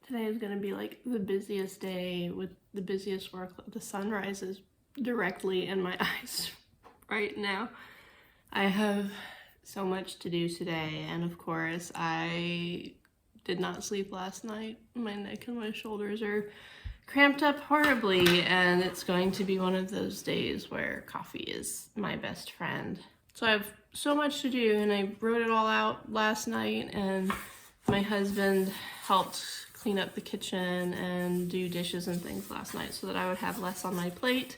Today is going to be like the busiest day with the busiest work. The sun rises directly in my eyes right now. I have so much to do today, and of course I did not sleep last night. My neck and my shoulders are cramped up horribly, and it's going to be one of those days where coffee is my best friend. So I have so much to do, and I wrote it all out last night, and my husband helped clean up the kitchen and do dishes and things last night so that I would have less on my plate.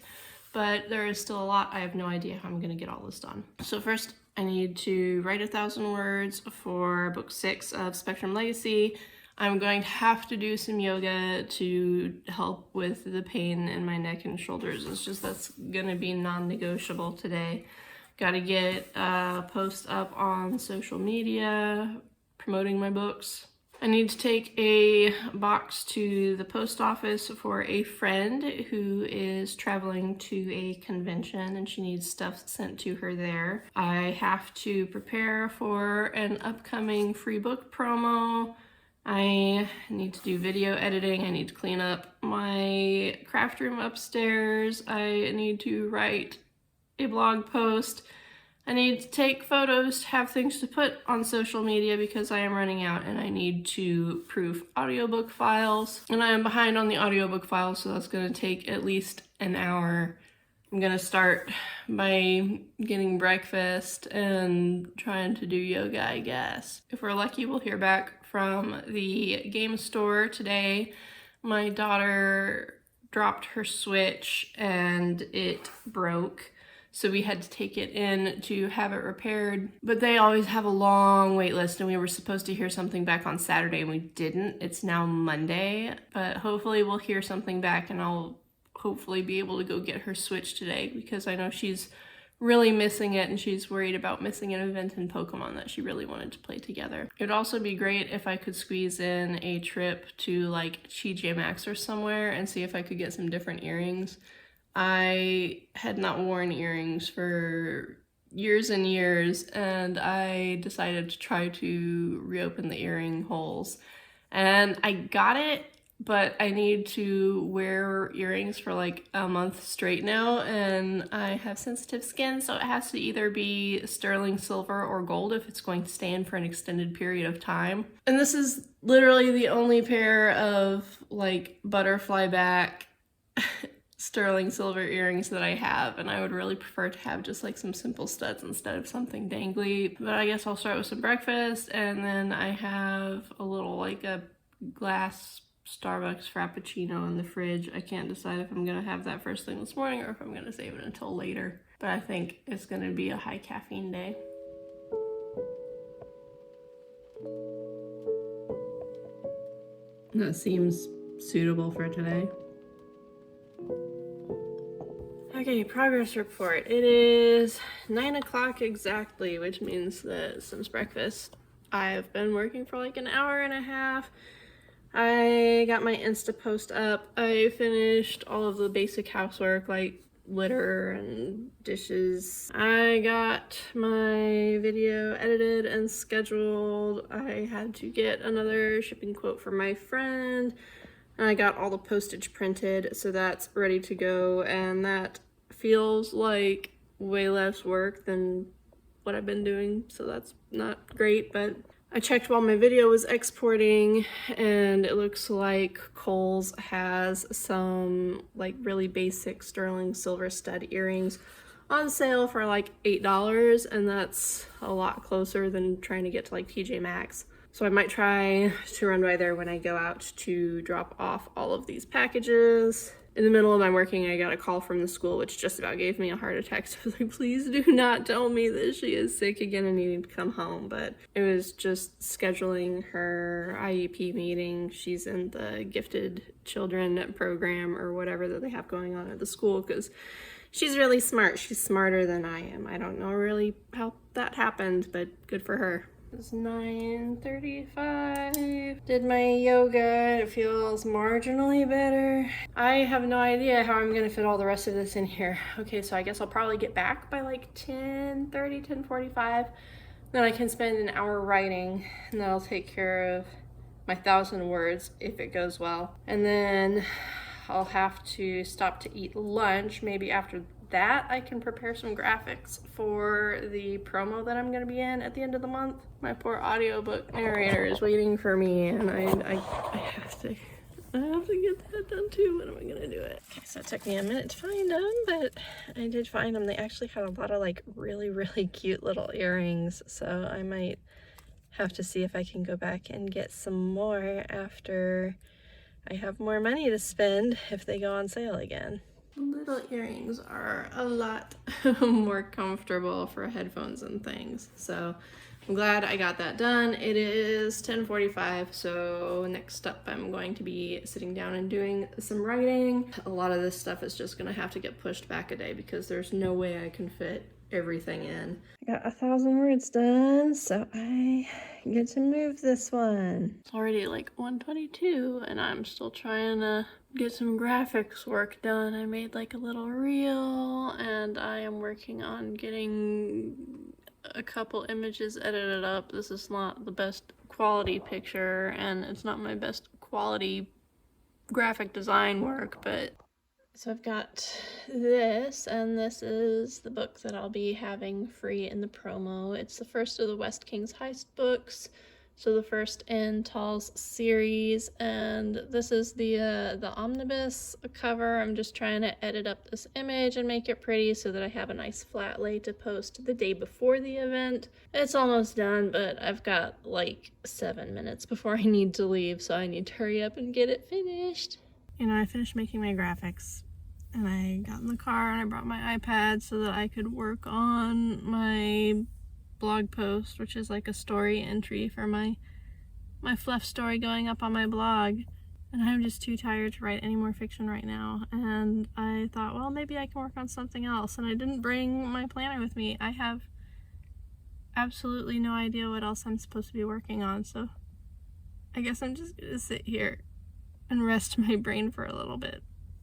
But there is still a lot. I have no idea how I'm going to get all this done. So first, I need to write 1,000 words for book 6 of Spectrum Legacy. I'm going to have to do some yoga to help with the pain in my neck and shoulders. It's just that's going to be non-negotiable today. Got to get a post up on social media promoting my books. I need to take a box to the post office for a friend who is traveling to a convention and she needs stuff sent to her there. I have to prepare for an upcoming free book promo. I need to do video editing. I need to clean up my craft room upstairs. I need to write a blog post. I need to take photos to have things to put on social media because I am running out, and I need to proof audiobook files. And I am behind on the audiobook files, so that's going to take at least an hour. I'm going to start by getting breakfast and trying to do yoga, I guess. If we're lucky, we'll hear back from the game store today. My daughter dropped her Switch and it broke. So we had to take it in to have it repaired. But they always have a long wait list, and we were supposed to hear something back on Saturday and we didn't. It's now Monday, but hopefully we'll hear something back and I'll hopefully be able to go get her Switch today because I know she's really missing it and she's worried about missing an event in Pokemon that she really wanted to play together. It'd also be great if I could squeeze in a trip to like TJ Maxx or somewhere and see if I could get some different earrings. I had not worn earrings for years and years, and I decided to try to reopen the earring holes. And I got it, but I need to wear earrings for like a month straight now, and I have sensitive skin, so it has to either be sterling silver or gold if it's going to stay in for an extended period of time. And this is literally the only pair of like butterfly back sterling silver earrings that I have, and I would really prefer to have just like some simple studs instead of something dangly. But I guess I'll start with some breakfast, and then I have a little like a glass Starbucks Frappuccino in the fridge. I can't decide if I'm gonna have that first thing this morning or if I'm gonna save it until later, but I think it's gonna be a high caffeine day. That seems suitable for today. Okay, progress report. It is 9 o'clock exactly, which means that since breakfast, I've been working for like an hour and a half. I got my Insta post up. I finished all of the basic housework like litter and dishes. I got my video edited and scheduled. I had to get another shipping quote for my friend. I got all the postage printed, so that's ready to go, and that feels like way less work than what I've been doing, so that's not great. But I checked while my video was exporting, and it looks like Kohl's has some like really basic sterling silver stud earrings on sale for like $8, and that's a lot closer than trying to get to like TJ Maxx. So I might try to run by there when I go out to drop off all of these packages. In the middle of my working, I got a call from the school, which just about gave me a heart attack. So I was like, please do not tell me that she is sick again and needing to come home. But it was just scheduling her IEP meeting. She's in the gifted children program or whatever that they have going on at the school because she's really smart. She's smarter than I am. I don't know really how that happened, but good for her. It's 9:35. Did my yoga. It feels marginally better. I have no idea how I'm gonna fit all the rest of this in here. Okay, so I guess I'll probably get back by like 10:30, 10:45. Then I can spend an hour writing, and that'll take care of my 1,000 words if it goes well. And then I'll have to stop to eat lunch. Maybe after that I can prepare some graphics for the promo that I'm gonna be in at the end of the month. My poor audiobook narrator is waiting for me, and I have to get that done too. When am I gonna do it? Okay, so it took me a minute to find them, but I did find them. They actually had a lot of like really cute little earrings, so I might have to see if I can go back and get some more after I have more money to spend if they go on sale again. Little earrings are a lot more comfortable for headphones and things, so I'm glad I got that done. It is 10:45, so next up I'm going to be sitting down and doing some writing. A lot of this stuff is just gonna have to get pushed back a day because there's no way I can fit everything in. I got 1,000 words done, so I get to move this one. It's already like 1:22 and I'm still trying to get some graphics work done. I made like a little reel, and I am working on getting a couple images edited up. This is not the best quality picture, and it's not my best quality graphic design work, but so I've got this, and this is the book that I'll be having free in the promo. It's the first of the West King's Heist books, so the first in Tall's series, and this is the omnibus cover. I'm just trying to edit up this image and make it pretty so that I have a nice flat lay to post the day before the event. It's almost done, but I've got like 7 minutes before I need to leave, so I need to hurry up and get it finished. You know, I finished making my graphics, and I got in the car and I brought my iPad so that I could work on my blog post, which is like a story entry for my fluff story going up on my blog. And I'm just too tired to write any more fiction right now. And I thought, well, maybe I can work on something else. And I didn't bring my planner with me. I have absolutely no idea what else I'm supposed to be working on. So I guess I'm just gonna sit here and rest my brain for a little bit.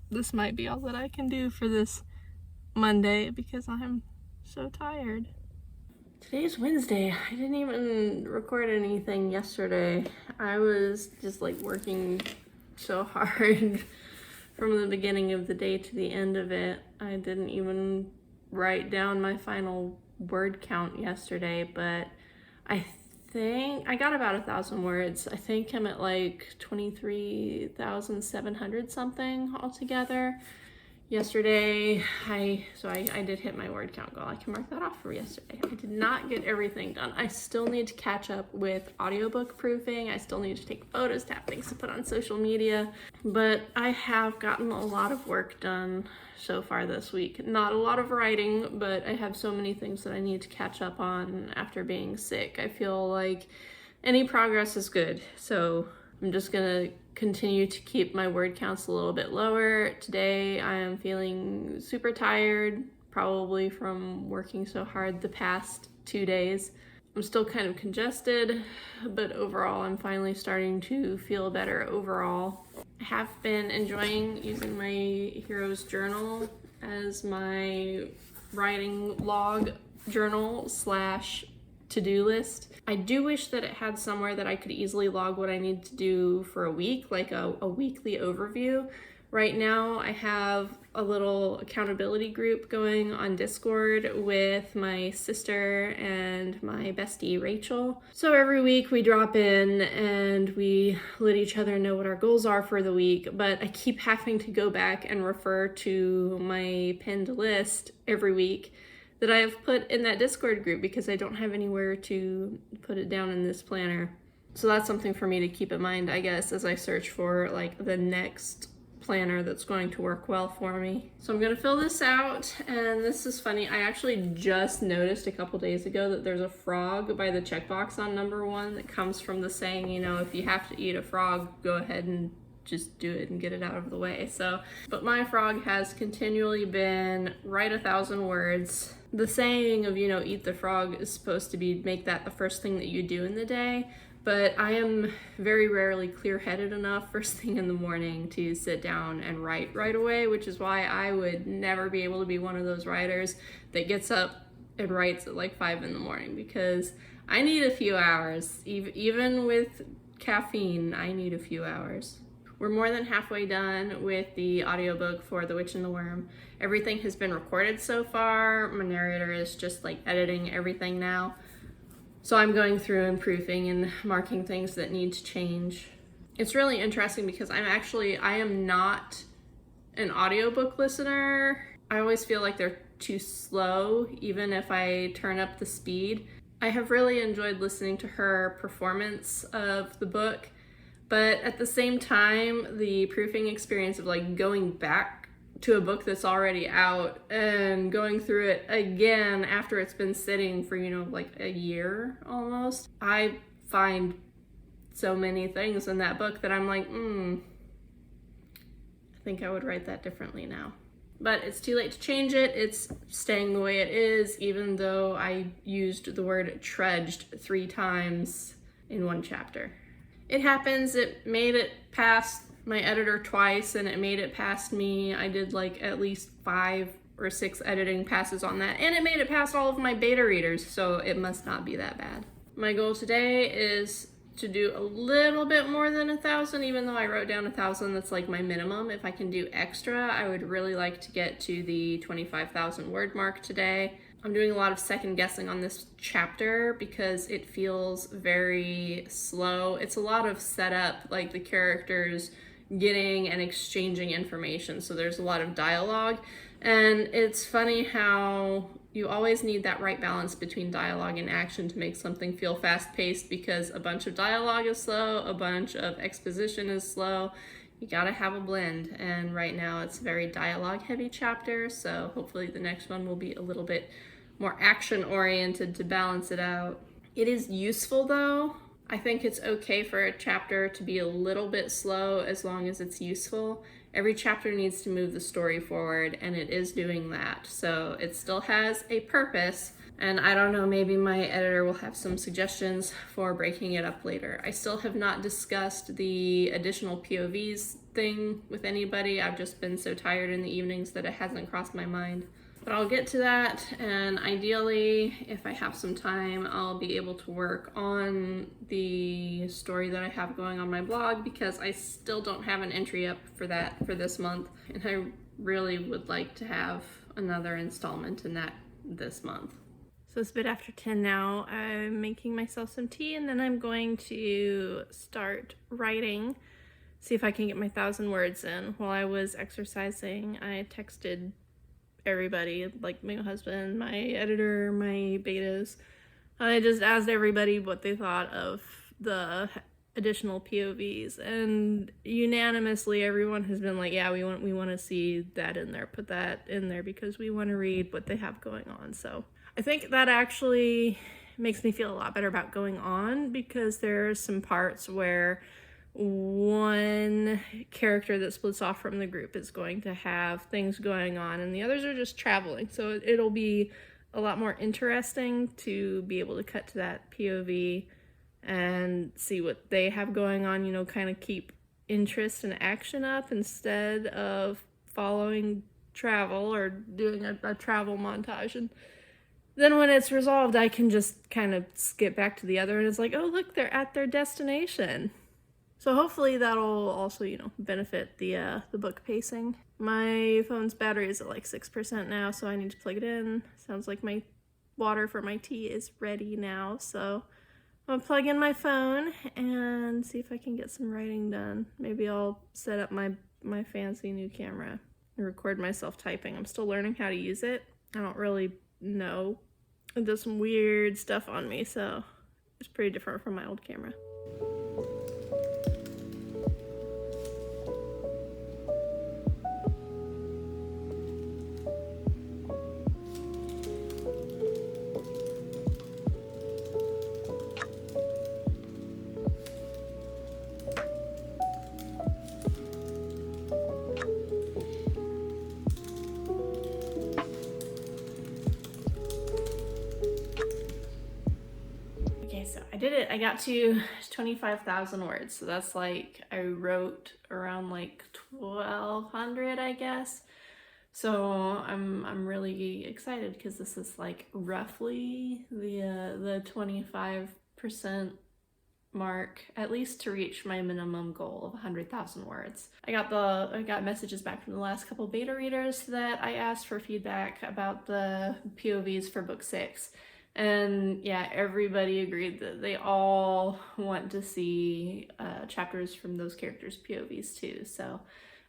This might be all that I can do for this Monday because I'm so tired. Today's Wednesday. I didn't even record anything yesterday. I was just like working so hard from the beginning of the day to the end of it. I didn't even write down my final word count yesterday, but I think I got about 1,000 words. I think I'm at like 23,700 something altogether. Yesterday, I did hit my word count goal. I can mark that off for yesterday. I did not get everything done. I still need to catch up with audiobook proofing. I still need to take photos, to have things to put on social media. But I have gotten a lot of work done so far this week. Not a lot of writing, but I have so many things that I need to catch up on after being sick. I feel like any progress is good. So I'm just gonna continue to keep my word counts a little bit lower. Today I am feeling super tired, probably from working so hard the past 2 days. I'm still kind of congested, but overall I'm finally starting to feel better overall. I have been enjoying using my hero's journal as my writing log journal / to-do list. I do wish that it had somewhere that I could easily log what I need to do for a week, like a weekly overview. Right now I have a little accountability group going on Discord with my sister and my bestie Rachel. So every week we drop in and we let each other know what our goals are for the week, but I keep having to go back and refer to my pinned list every week that I have put in that Discord group because I don't have anywhere to put it down in this planner. So that's something for me to keep in mind, I guess, as I search for like the next planner that's going to work well for me. So I'm gonna fill this out, and this is funny. I actually just noticed a couple days ago that there's a frog by the checkbox on number 1 that comes from the saying, you know, if you have to eat a frog, go ahead and just do it and get it out of the way. So, but my frog has continually been write 1,000 words. The saying of, you know, eat the frog is supposed to be make that the first thing that you do in the day, but I am very rarely clear-headed enough first thing in the morning to sit down and write right away, which is why I would never be able to be one of those writers that gets up and writes at like 5 in the morning, because I need a few hours, even with caffeine, I need a few hours. We're more than halfway done with the audiobook for The Witch and the Worm. Everything has been recorded so far. My narrator is just like editing everything now. So I'm going through and proofing and marking things that need to change. It's really interesting because I am not an audiobook listener. I always feel like they're too slow, even if I turn up the speed. I have really enjoyed listening to her performance of the book, but at the same time, the proofing experience of like going back to a book that's already out and going through it again after it's been sitting for, like a year almost, I find so many things in that book that I'm like, I think I would write that differently now. But it's too late to change it. It's staying the way it is, even though I used the word trudged 3 times in one chapter. It happens. It made it past my editor twice, and it made it past me. I did like at least 5 or 6 editing passes on that, and it made it past all of my beta readers, so it must not be that bad. My goal today is to do a little bit more than 1,000, even though I wrote down 1,000, that's like my minimum. If I can do extra, I would really like to get to the 25,000 word mark today. I'm doing a lot of second guessing on this chapter because it feels very slow. It's a lot of setup, like the characters getting and exchanging information. So there's a lot of dialogue. And it's funny how you always need that right balance between dialogue and action to make something feel fast-paced, because a bunch of dialogue is slow, a bunch of exposition is slow. You gotta have a blend, and right now it's a very dialogue-heavy chapter, so hopefully the next one will be a little bit more action-oriented to balance it out. It is useful though. I think it's okay for a chapter to be a little bit slow as long as it's useful. Every chapter needs to move the story forward, and it is doing that. So it still has a purpose, and I don't know, maybe my editor will have some suggestions for breaking it up later. I still have not discussed the additional POVs thing with anybody. I've just been so tired in the evenings that it hasn't crossed my mind. But I'll get to that, and ideally, if I have some time, I'll be able to work on the story that I have going on my blog, because I still don't have an entry up for that for this month, and I really would like to have another installment in that this month. So it's a bit after 10 now. I'm making myself some tea, and then I'm going to start writing, see if I can get my 1,000 words in. While I was exercising, I texted everybody, like my husband, my editor, my betas. I just asked everybody what they thought of the additional POVs, and unanimously everyone has been like, yeah, we want to see that in there, put that in there, because we want to read what they have going on. So I think that actually makes me feel a lot better about going on, because there are some parts where one character that splits off from the group is going to have things going on and the others are just traveling. So it'll be a lot more interesting to be able to cut to that POV and see what they have going on, kind of keep interest and action up instead of following travel or doing a travel montage. And then when it's resolved, I can just kind of skip back to the other, and it's like, oh, look, they're at their destination. So hopefully that'll also, benefit the book pacing. My phone's battery is at like 6% now, so I need to plug it in. Sounds like my water for my tea is ready now, so I'm gonna plug in my phone and see if I can get some writing done. Maybe I'll set up my fancy new camera and record myself typing. I'm still learning how to use it. I don't really know. It does some weird stuff on me, so it's pretty different from my old camera. So I did it. I got to 25,000 words. So that's like, I wrote around like 1,200, I guess. So I'm really excited because this is like roughly the 25% mark, at least to reach my minimum goal of 100,000 words. I got messages back from the last couple beta readers that I asked for feedback about the POVs for book 6. And yeah, everybody agreed that they all want to see chapters from those characters' POVs too. So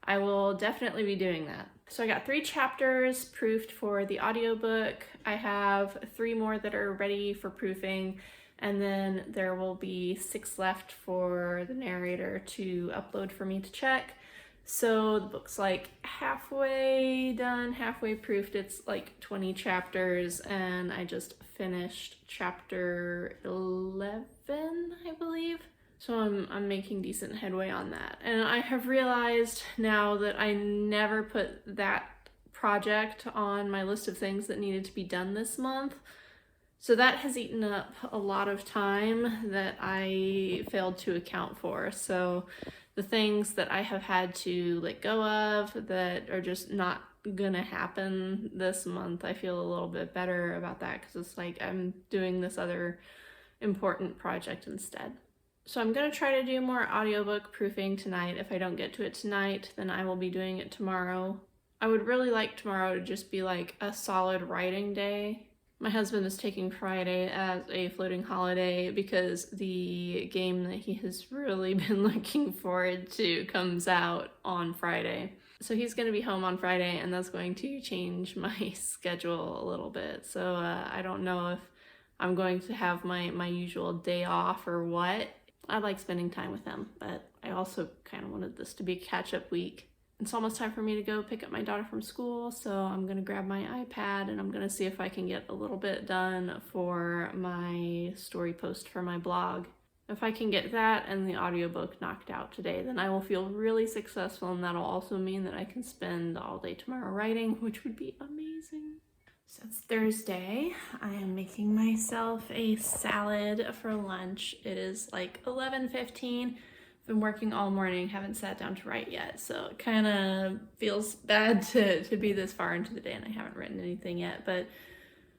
I will definitely be doing that. So I got 3 chapters proofed for the audiobook. I have 3 more that are ready for proofing, and then there will be 6 left for the narrator to upload for me to check. So the book's like halfway done, halfway proofed. It's like 20 chapters, and I just finished chapter 11, I believe. So I'm making decent headway on that. And I have realized now that I never put that project on my list of things that needed to be done this month. So that has eaten up a lot of time that I failed to account for. So the things that I have had to let go of that are just not gonna happen this month, I feel a little bit better about that, because it's like I'm doing this other important project instead. So I'm gonna try to do more audiobook proofing tonight. If I don't get to it tonight, then I will be doing it tomorrow. I would really like tomorrow to just be like a solid writing day. My husband is taking Friday as a floating holiday because the game that he has really been looking forward to comes out on Friday. So he's going to be home on Friday, and that's going to change my schedule a little bit. So I don't know if I'm going to have my usual day off or what. I like spending time with him, but I also kind of wanted this to be a catch-up week. It's almost time for me to go pick up my daughter from school, so I'm going to grab my iPad and I'm going to see if I can get a little bit done for my story post for my blog. If I can get that and the audiobook knocked out today, then I will feel really successful, and that'll also mean that I can spend all day tomorrow writing, which would be amazing. So it's Thursday. I am making myself a salad for lunch. It is like 11:15. I've been working all morning, haven't sat down to write yet, so it kind of feels bad to be this far into the day and I haven't written anything yet, but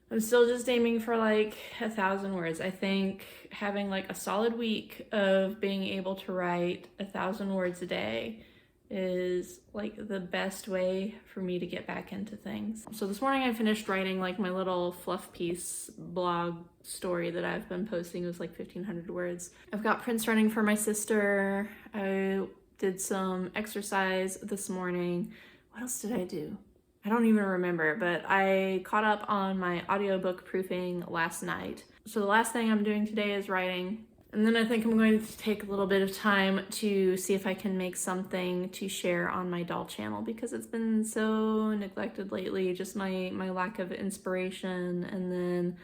I'm still just aiming for like 1,000 words. I think having like a solid week of being able to write 1,000 words a day is like the best way for me to get back into things. So this morning I finished writing like my little fluff piece blog story that I've been posting. It was like 1,500 words. I've got prints running for my sister. I did some exercise this morning. What else did I do? I don't even remember, but I caught up on my audiobook proofing last night. So the last thing I'm doing today is writing. And then I think I'm going to take a little bit of time to see if I can make something to share on my doll channel, because it's been so neglected lately, just my lack of inspiration and then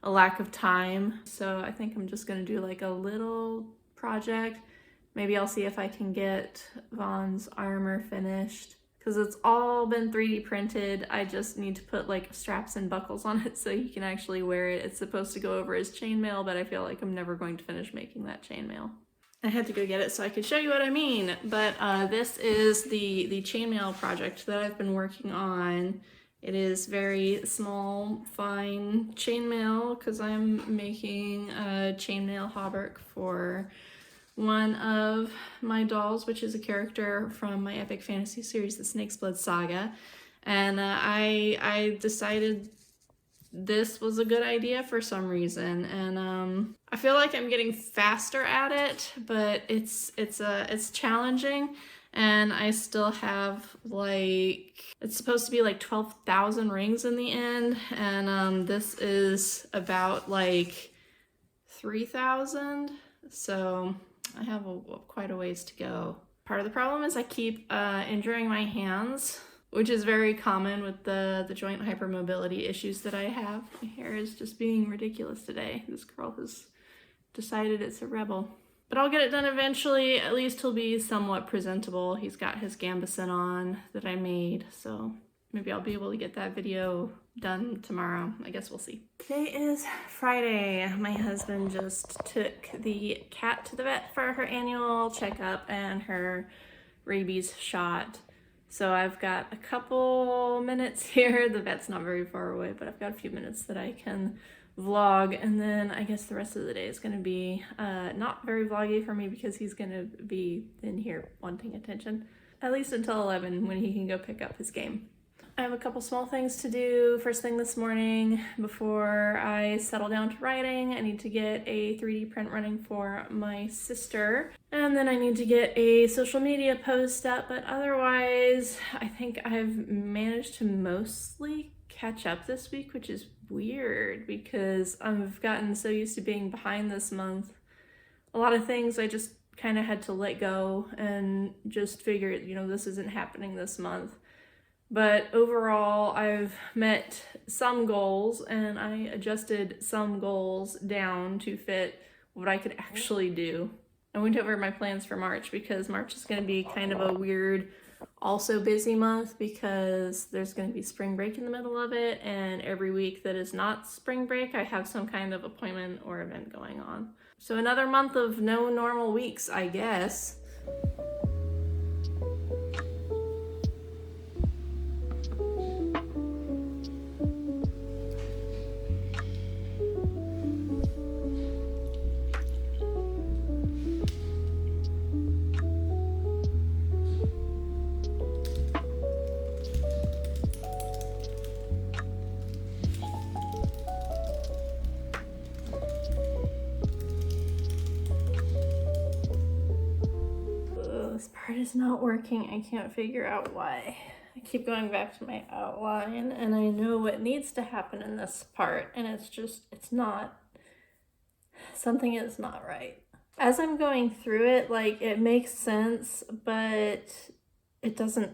a lack of time. So I think I'm just going to do like a little project. Maybe I'll see if I can get Vaughn's armor finished, because it's all been 3D printed. I just need to put like straps and buckles on it so he can actually wear it. It's supposed to go over his chainmail, but I feel like I'm never going to finish making that chainmail. I had to go get it so I could show you what I mean, but this is the chainmail project that I've been working on. It is very small, fine chainmail because I'm making a chainmail hauberk for one of my dolls, which is a character from my epic fantasy series, the Snake's Blood Saga. And I decided this was a good idea for some reason, and I feel like I'm getting faster at it, but it's challenging, and I still have like, it's supposed to be like 12,000 rings in the end, and this is about like 3,000, so I have quite a ways to go. Part of the problem is I keep injuring my hands, which is very common with the joint hypermobility issues that I have. My hair is just being ridiculous today. This girl has decided it's a rebel. But I'll get it done eventually. At least he'll be somewhat presentable. He's got his gambeson on that I made, so maybe I'll be able to get that video done tomorrow. I guess we'll see. Today is Friday. My husband just took the cat to the vet for her annual checkup and her rabies shot. So I've got a couple minutes here. The vet's not very far away, but I've got a few minutes that I can vlog, and then I guess the rest of the day is going to be not very vloggy for me because he's going to be in here wanting attention, at least until 11 when he can go pick up his game. I have a couple small things to do first thing this morning before I settle down to writing. I need to get a 3D print running for my sister, and then I need to get a social media post up, but otherwise I think I've managed to mostly catch up this week, which is weird because I've gotten so used to being behind this month. A lot of things I just kind of had to let go and just figure, this isn't happening this month. But overall, I've met some goals and I adjusted some goals down to fit what I could actually do. I went over my plans for March because March is going to be kind of a weird, also busy month because there's going to be spring break in the middle of it, and every week that is not spring break, I have some kind of appointment or event going on. So another month of no normal weeks, I guess. This part is not working. I can't figure out why. I keep going back to my outline and I know what needs to happen in this part, and it's not. Something is not right. As I'm going through it, it makes sense, but it doesn't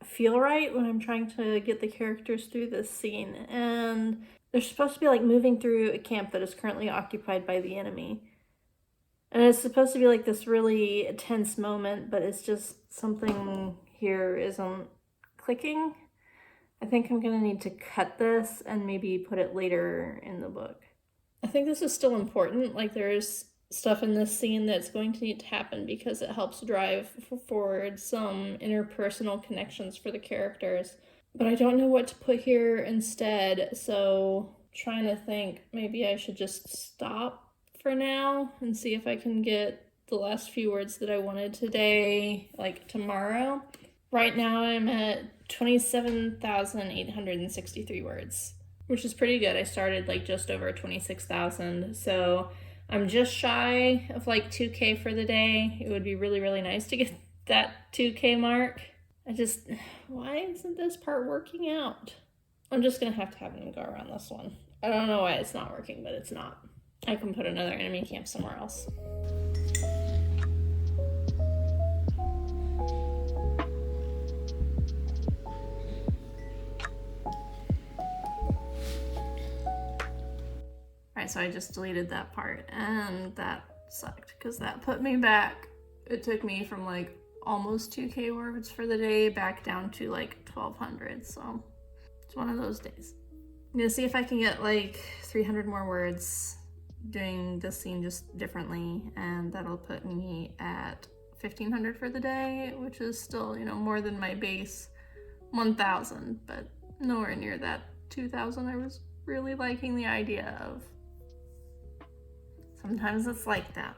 feel right when I'm trying to get the characters through this scene. And they're supposed to be moving through a camp that is currently occupied by the enemy. And it's supposed to be this really tense moment, but it's just something here isn't clicking. I think I'm gonna need to cut this and maybe put it later in the book. I think this is still important. There's stuff in this scene that's going to need to happen because it helps drive forward some interpersonal connections for the characters. But I don't know what to put here instead, so trying to think maybe I should just stop for now and see if I can get the last few words that I wanted today, tomorrow. Right now I'm at 27,863 words, which is pretty good. I started just over 26,000, so I'm just shy of 2K for the day. It would be really, really nice to get that 2K mark. Why isn't this part working out? I'm just gonna have to have them go around this one. I don't know why it's not working, but it's not. I can put another enemy camp somewhere else. Alright, so I just deleted that part, and that sucked because that put me back. It took me from almost 2K words for the day back down to 1,200, so it's one of those days. I'm gonna see if I can get 300 more words doing this scene just differently, and that'll put me at 1,500 for the day, which is still, more than my base 1,000, but nowhere near that 2,000 I was really liking the idea of. Sometimes it's like that.